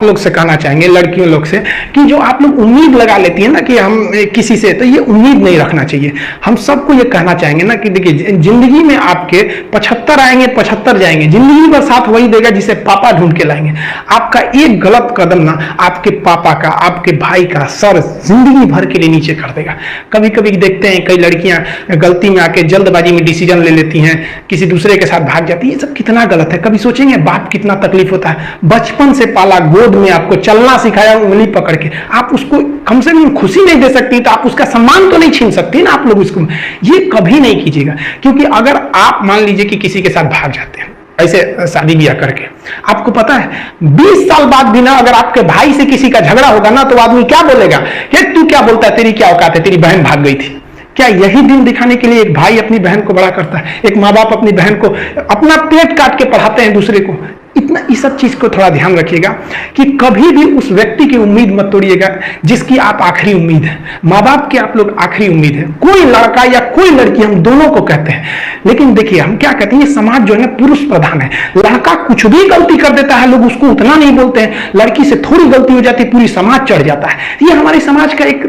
लोग से कहना चाहेंगे, लड़कियों लोग से, कि जो आप लोग उम्मीद लगा लेती है ना कि हम किसी से, तो ये उम्मीद नहीं रखना चाहिए। हम सबको ये कहना चाहेंगे ना कि देखिए, जिंदगी में आपके 75 आएंगे 75 जाएंगे, जिंदगी भर साथ वही देगा जिसे पापा ढूंढ के लाएंगे। आपका एक गलत कदम ना आपके पापा का, आपके भाई का सर जिंदगी भर के लिए नीचे कर देगा। कभी कभी देखते हैं कई लड़कियां गलती में आके जल्दबाजी में डिसीजन ले लेती हैं, किसी दूसरे के साथ भाग जाती है। ये सब कितना गलत है। कभी सोचेंगे बाप कितना तकलीफ होता है, बचपन से पाला, गोद में आपको चलना सिखाया उंगली पकड़ के, आप उसको कम से कम खुशी नहीं दे सकती तो आप उसका सम्मान तो नहीं छीन सकती ना आप लोग इसको। ये कभी नहीं कीजिएगा, क्योंकि अगर आप मान लीजिए कि किसी के साथ भाग जाते हैं ऐसे शादी ब्याह करके, आपको पता है 20 साल बाद भी ना अगर आपके भाई से किसी का झगड़ा होगा ना, तो आदमी क्या बोलेगा कि तू क्या बोलता है, तेरी क्या औकात है, तेरी बहन भाग गई थी। क्या यही दिन दिखाने के लिए एक भाई अपनी बहन को बड़ा करता है, एक माँ बाप अपनी बहन को अपना पेट काट के पढ़ाते हैं दूसरे को? इतना इस सब चीज को थोड़ा ध्यान रखिएगा कि कभी भी उस व्यक्ति की उम्मीद मत तोड़िएगा जिसकी आप आखिरी उम्मीद है। माँ बाप की आप लोग आखिरी उम्मीद है। कोई लड़का या कोई लड़की, हम दोनों को कहते हैं, लेकिन देखिए हम क्या कहते हैं, ये समाज जो है ना पुरुष प्रधान है। लड़का कुछ भी गलती कर देता है, लोग उसको उतना नहीं बोलते हैं। लड़की से थोड़ी गलती हो जाती है, पूरी समाज चढ़ जाता है। ये हमारे समाज का एक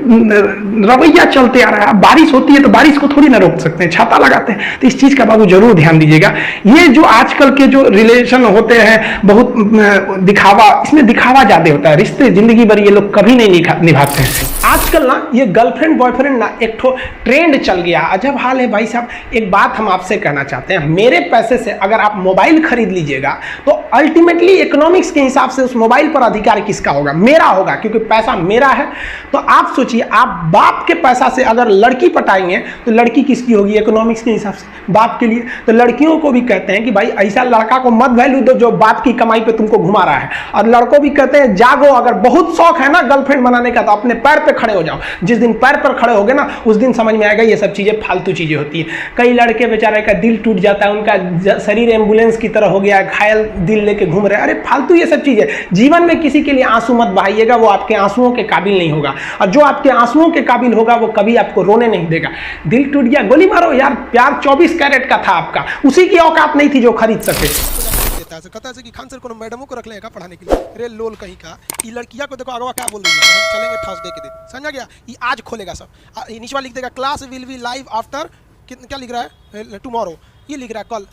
रवैया चलते आ रहा है। बारिश होती है तो बारिश को थोड़ी ना रोक सकते हैं, छाता लगाते हैं। तो इस चीज का बाबू जरूर ध्यान दीजिएगा। ये जो आजकल के जो रिलेशन होते हैं, बहुत दिखावा, इसमें दिखावा ज्यादा होता है। रिश्ते जिंदगी भर ये लोग कभी नहीं निभाते हैं। आजकल ना ये गर्लफ्रेंड बॉयफ्रेंड ना एक ठो ट्रेंड चल गया, अजब हाल है भाई साहब। एक बात हम आपसे कहना चाहते हैं, मेरे पैसे से अगर आप मोबाइल खरीद लीजिएगा तो अल्टीमेटली इकोनॉमिक्स के हिसाब से उस मोबाइल पर अधिकार किसका होगा? मेरा होगा, क्योंकि पैसा मेरा है। तो आप सोचिए, आप बाप के पैसा से अगर लड़की पटाएंगे तो लड़की किसकी होगी इकोनॉमिक्स के हिसाब से? बाप के लिए। तो लड़कियों को भी कहते हैं कि भाई ऐसा लड़का को मत वैल्यू दो जो बाप की कमाई पे तुमको घुमा रहा है। और लड़कों भी कहते हैं जागो, अगर बहुत शौक है ना गर्लफ्रेंड बनाने का तो अपने पैर पे खड़े हो जाओ। जिस दिन पैर पर खड़े होगे ना, उस दिन समझ में आएगा ये सब चीजें फालतू चीजें होती है। कई लड़के बेचारे का दिल टूट जाता है, उनका शरीर एम्बुलेंस की तरह हो गया, घायल दिल लेके घूम रहे हैं। अरे फालतू ये सब चीजें। जीवन में किसी के लिए आंसू मत बहाइएगा, वो आपके आंसुओं के काबिल नहीं होगा। और जो आपके आंसुओं के काबिल होगा वो कभी आपको रोने नहीं देगा। दिल टूट गया, गोली मारो यार। प्यार 24 कैरेट का था आपका, उसी की औकात नहीं थी जो खरीद सके। कहता है कि खान सर को मैडमों को रख लेगा पढ़ाने के लिए। अरे लोल कहीं का, ये लड़कियां को देखो अगवा क्या बोल रही है, हम चलेंगे थर्सडे के दिन, समझा गया? ये आज खोलेगा सब। नीचे लिख देगा class will be live after, क्या लिख रहा है, टुमारो। ये लिख रहा है कल।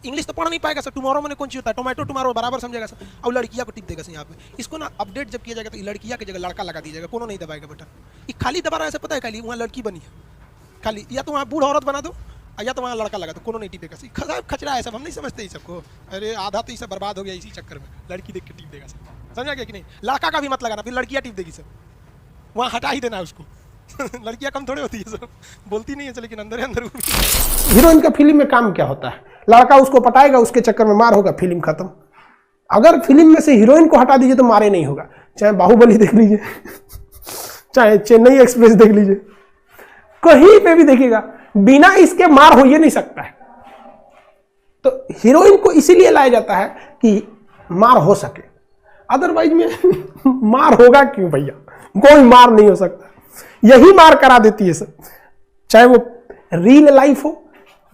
इंग्लिश तो पढ़ नहीं पाएगा सर, टुमारो मैंने कौन सी होता है, टोमेटो टुमारो बराबर समझेगा सर। अब लड़कियां को टिप देगा सर यहाँ पे। इसको ना अपडेट जब किया जाएगा तो लड़कियां की जगह लड़का लगा दीजिएगा, कोनो नहीं दबाएगा बटन। ये खाली दबा रहा है, पता है खाली वहाँ लड़की बनी है खाली, या तो वहाँ बूढ़ औरत बना दो या तो वहाँ लड़का लगा तो कोनो नहीं टिपेगा। खचरा है सब, हम नहीं समझते इस सबको। अरे आधा तो ये सब बर्बाद हो गया इसी चक्कर में, लड़की देख के टीप देगा सब, समझा गया कि नहीं? लड़का का भी मत लगाना, फिर लड़कियाँ टीप देगी सब, वहाँ हटा ही देना उसको। लड़कियाँ कम थोड़े होती है सब, बोलती नहीं है लेकिन अंदर अंदर। हीरोइन का फिल्म में काम क्या होता है? लड़का उसको पटाएगा, उसके चक्कर में मार होगा, फिल्म खत्म। अगर फिल्म में से हीरोइन को हटा दीजिए तो मारे नहीं होगा। चाहे बाहुबली देख लीजिए, चाहे चेन्नई एक्सप्रेस देख लीजिए, कहीं पे भी देखिएगा बिना इसके मार हो ही नहीं सकता है। तो हीरोइन को इसीलिए लाया जाता है कि मार हो सके, अदरवाइज में मार होगा क्यों भैया? कोई मार नहीं हो सकता, यही मार करा देती है सब। चाहे वो रियल लाइफ हो,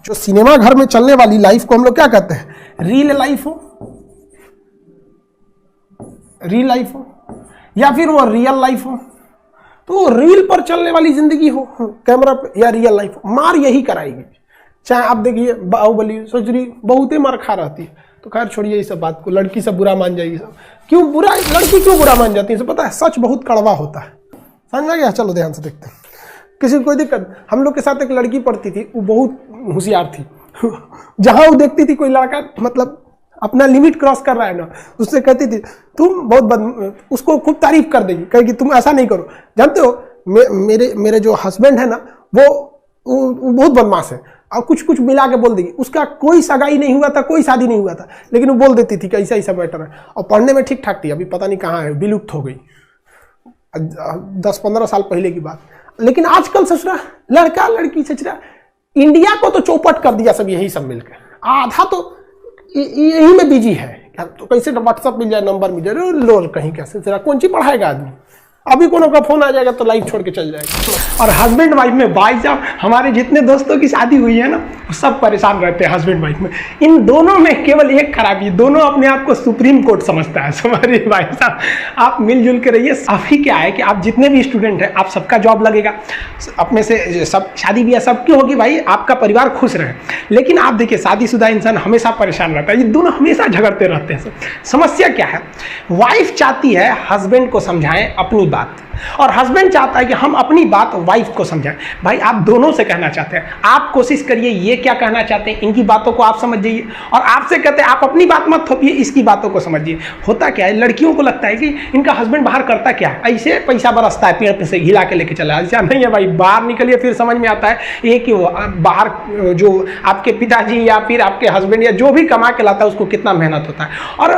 जो सिनेमा घर में चलने वाली लाइफ को हम लोग क्या कहते हैं, रियल लाइफ हो, रियल लाइफ हो, या फिर वो रियल लाइफ हो, तो रील पर चलने वाली जिंदगी हो कैमरा पे, या रियल लाइफ, मार यही कराएगी। चाहे आप देखिए बाहुबली सजरी बहुत ही मार खा रहती है, तो खैर छोड़िए इस सब बात को, लड़की सब बुरा मान जाएगी सब। क्यों बुरा, लड़की क्यों बुरा मान जाती है? पता है सच बहुत कड़वा होता है, समझा गया? चलो ध्यान से देखते हैं। किसी को कोई दिक्कत, हम लोग के साथ एक लड़की पढ़ती थी, वो बहुत होशियार थी। जहां वो देखती थी कोई लड़का मतलब अपना लिमिट क्रॉस कर रहा है ना, उससे कहती थी तुम बहुत उसको खूब तारीफ कर देगी, कहेगी तुम ऐसा नहीं करो। जानते हो मेरे जो हस्बैंड है ना, वो बहुत बदमाश है, और कुछ कुछ मिला के बोल देगी। उसका कोई सगाई नहीं हुआ था, कोई शादी नहीं हुआ था, लेकिन वो बोल देती थी कि ऐसा ऐसा मैटर है। और पढ़ने में ठीक ठाक थी, अभी पता नहीं कहाँ है, विलुप्त हो गई, 10-15 साल पहले की बात। लेकिन आजकल ससुरा लड़का लड़की ससुरा इंडिया को तो चौपट कर दिया सब, यही सब मिलकर। आधा तो यही में बिजी है, तो कैसे व्हाट्सअप मिल जाए, नंबर मिल जाए, लोल कहीं कैसे, कौन सी पढ़ाएगा आदमी? अभी कोनो का फोन आ जाएगा तो लाइव छोड़ के चल जाएगा। और हस्बैंड वाइफ में भाई साहब, हमारे जितने दोस्तों की शादी हुई है ना, वो सब परेशान रहते हैं हस्बैंड वाइफ में। इन दोनों में केवल एक खराबी, दोनों अपने आप को सुप्रीम कोर्ट समझता है। हमारे भाई साहब, आप मिलजुल के रहिए। अभी क्या है कि आप जितने भी स्टूडेंट हैं, आप सबका जॉब लगेगा, अपने से सब शादी ब्याह सबकी होगी भाई, आपका परिवार खुश रहे। लेकिन आप देखिए, शादीशुदा इंसान हमेशा परेशान रहता है, ये दोनों हमेशा झगड़ते रहते हैं। समस्या क्या है? वाइफ चाहती है हस्बैंड को समझाएं अपनी बात, और हस्बैंड चाहता है कि हम अपनी बात वाइफ को समझाएं। भाई आप दोनों से कहना चाहते हैं, आप कोशिश करिए ये क्या कहना चाहते हैं, इनकी बातों को आप समझ जाइए, और आपसे कहते हैं आप अपनी बात मत थोपिए, इसकी बातों को समझिए। होता क्या है, लड़कियों को लगता है कि इनका हस्बैंड बाहर करता क्या है, ऐसे पैसा बरसता है पेड़ पे से हिला के लेके चला। ऐसा नहीं है भाई, बाहर निकलिए फिर समझ में आता है ये कि बाहर जो आपके पिताजी या फिर आपके हस्बैंड या जो भी कमा के लाता है उसको कितना मेहनत होता है। और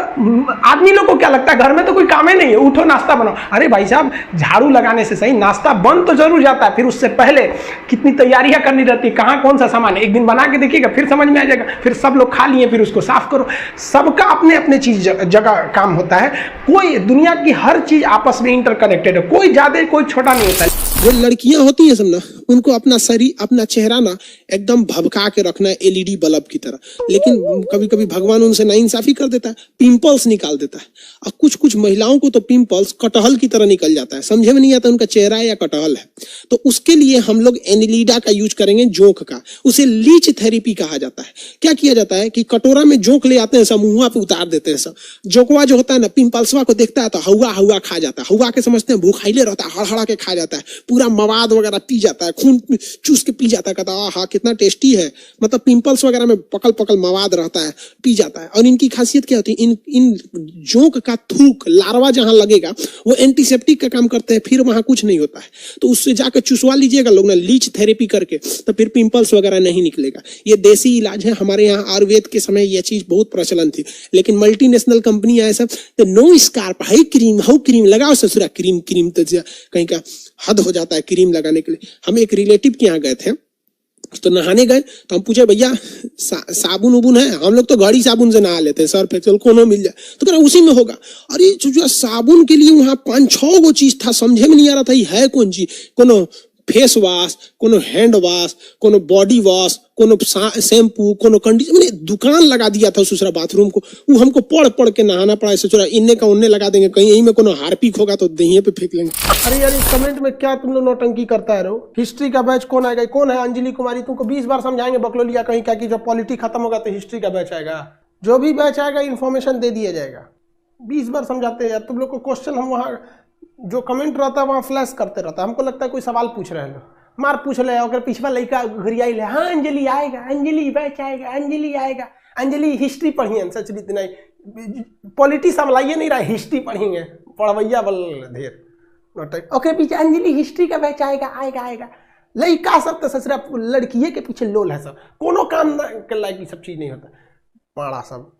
आदमी लोग को क्या लगता है, घर में तो कोई काम ही नहीं है, उठो नाश्ता बनाओ। अरे भाई साहब, झाड़ू लगाने से सही नाश्ता बन तो जरूर जाता है, फिर उससे पहले कितनी तैयारियां करनी रहती है, कहाँ कौन सा सामान है, एक दिन बना के देखिएगा फिर समझ में आ जाएगा। फिर सब लोग खा लिए, फिर उसको साफ करो। सबका अपने अपने चीज जगह काम होता है। कोई दुनिया की हर चीज आपस में इंटरकनेक्टेड है, कोई ज्यादा कोई छोटा नहीं होता है। जो लड़कियां होती हैं सब ना, उनको अपना शरीर, अपना चेहरा ना एकदम भभका के रखना है एलईडी बल्ब की तरह। लेकिन कभी कभी भगवान उनसे नाइंसाफी कर देता है, पिंपल्स निकाल देता है। और कुछ कुछ महिलाओं को तो पिंपल्स कटहल की तरह निकल जाता है, समझे में नहीं आता उनका चेहरा है या कटहल है। तो उसके लिए हम लोग एनिलीडा का यूज करेंगे, जोंक का। उसे लीच थेरेपी कहा जाता है। क्या किया जाता है कि कटोरा में जोंक ले आते हैं, सब मुंह पे उतार देते हैं। सब जोंकवा जो होता है ना, पिंपल्सवा को देखता है तो हवा हवा खा जाता है। हवा के समझते हैं भूखाइले रहता है, हड़हड़ा के खा जाता है, पूरा मवाद वगैरह पी जाता है, खून चूस के पी जाता है। कहता है हाँ कितना टेस्टी है, मतलब पिंपल्स वगैरह में पकल पकल मवाद रहता है, पी जाता है। और इनकी खासियत क्या होती है, इन जोंक का थूक लार्वा जहां लगेगा वो एंटीसेप्टिक का काम करते हैं, फिर वहां कुछ नहीं होता है। तो उससे जाकर चुसवा लीजिएगा लोग ना, लीच थेरेपी करके, तो फिर पिंपल्स वगैरह नहीं निकलेगा। ये देसी इलाज है। हमारे यहाँ आयुर्वेद के समय यह चीज बहुत प्रचलन थी, लेकिन मल्टीनेशनल कंपनी आए सब, तो नो स्कार्प हाई क्रीम, हाउ क्रीम लगाओ ससुरा, क्रीम क्रीम तो कहीं का हद हो जाता है क्रीम लगाने के लिए। हम एक रिलेटिव के यहाँ गए थे, तो नहाने गए, तो हम पूछे भैया साबुन उबुन है? हम लोग तो घड़ी साबुन से नहा लेते हैं, सर्फ एक्सेल कोनो मिल जाए, तो कह उसी में होगा। अरे जो साबुन के लिए वहां 5-6 गो चीज था, समझे में नहीं आ रहा था ये है कौन चीज। कोनो फेस वॉश, कोनो हैंड वॉश, कोनो बॉडी वॉश, कोनो शैम्पू, कोनो कंडीशनर, मैंने दुकान लगा दिया था दूसरा बाथरूम को। वो हमको पढ़ पढ़ के नहाना पड़ा। ऐसे चोरा इन्ने का उन्ने लगा देंगे, कहीं यहीं में कोनो हार्पिक होगा तो दहिए पे फेंक लेंगे। अरे यार इस कमेंट में क्या तुम लोग नौटंकी करता है? हिस्ट्री का बैच कौन आएगा? कौन है अंजलि कुमारी? तुमको 20 बार समझाएंगे बकलोलिया कहीं क्या कि जब पॉलिटी खत्म होगा तो हिस्ट्री का बैच आएगा। जो भी बैच आएगा इन्फॉर्मेशन दे दिया जाएगा। 20 बार समझाते हैं यार तुम लोग को। क्वेश्चन हम वहाँ जो कमेंट रहता है वहाँ फ्लैश करते रहता है। हमको लगता है कोई सवाल पूछ रहे हैं, मार पूछ ले, अगर पिछवा लड़का घुरियाई ले, हाँ अंजलि आएगा, अंजलि बैच आएगा, अंजलि आएगा। अंजलि हिस्ट्री पढ़िए, सच नहीं पॉलिटी संभलाइए नहीं रहा, हिस्ट्री पढ़ेंगे, पढ़वैया बल ढेर। ओके पीछे अंजलि हिस्ट्री का बैच आएगा, आएगा आएगा। लड़का सब तो ससुरा लड़किए के पीछे लोल है सब, कोनो काम के लायक सब चीज नहीं होता। पाड़ा सब